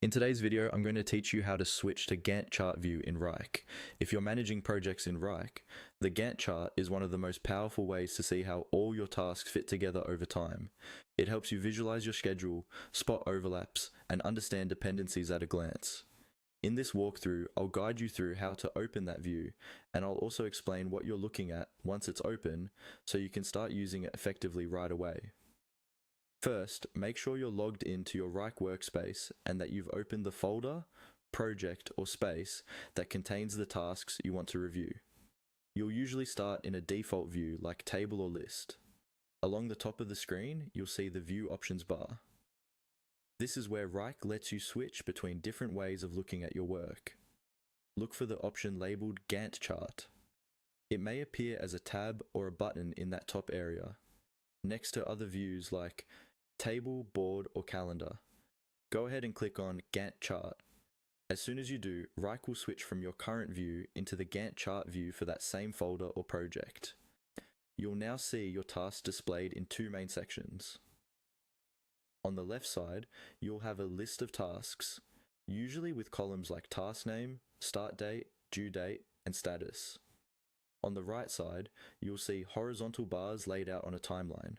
In today's video, I'm going to teach you how to switch to Gantt Chart View in Wrike. If you're managing projects in Wrike, the Gantt chart is one of the most powerful ways to see how all your tasks fit together over time. It helps you visualize your schedule, spot overlaps, and understand dependencies at a glance. In this walkthrough, I'll guide you through how to open that view, and I'll also explain what you're looking at once it's open so you can start using it effectively right away. First, make sure you're logged into your Wrike workspace and that you've opened the folder, project, or space that contains the tasks you want to review. You'll usually start in a default view like table or list. Along the top of the screen, you'll see the View Options bar. This is where Wrike lets you switch between different ways of looking at your work. Look for the option labeled Gantt Chart. It may appear as a tab or a button in that top area, next to other views like Table, Board, or Calendar. Go ahead and click on Gantt Chart. As soon as you do, Wrike will switch from your current view into the Gantt Chart view for that same folder or project. You'll now see your tasks displayed in two main sections. On the left side, you'll have a list of tasks, usually with columns like task name, start date, due date, and status. On the right side, you'll see horizontal bars laid out on a timeline.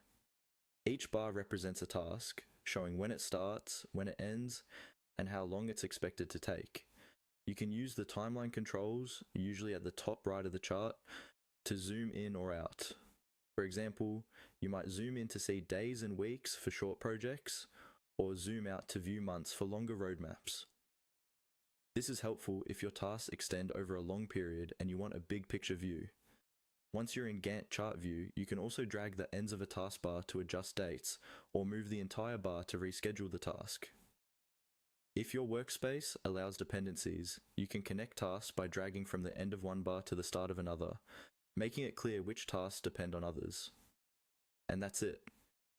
Each bar represents a task, showing when it starts, when it ends, and how long it's expected to take. You can use the timeline controls, usually at the top right of the chart, to zoom in or out. For example, you might zoom in to see days and weeks for short projects, or zoom out to view months for longer roadmaps. This is helpful if your tasks extend over a long period and you want a big picture view. Once you're in Gantt Chart View, you can also drag the ends of a taskbar to adjust dates, or move the entire bar to reschedule the task. If your workspace allows dependencies, you can connect tasks by dragging from the end of one bar to the start of another, making it clear which tasks depend on others. And that's it.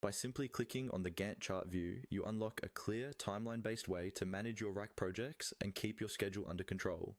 By simply clicking on the Gantt Chart View, you unlock a clear, timeline-based way to manage your Wrike projects and keep your schedule under control.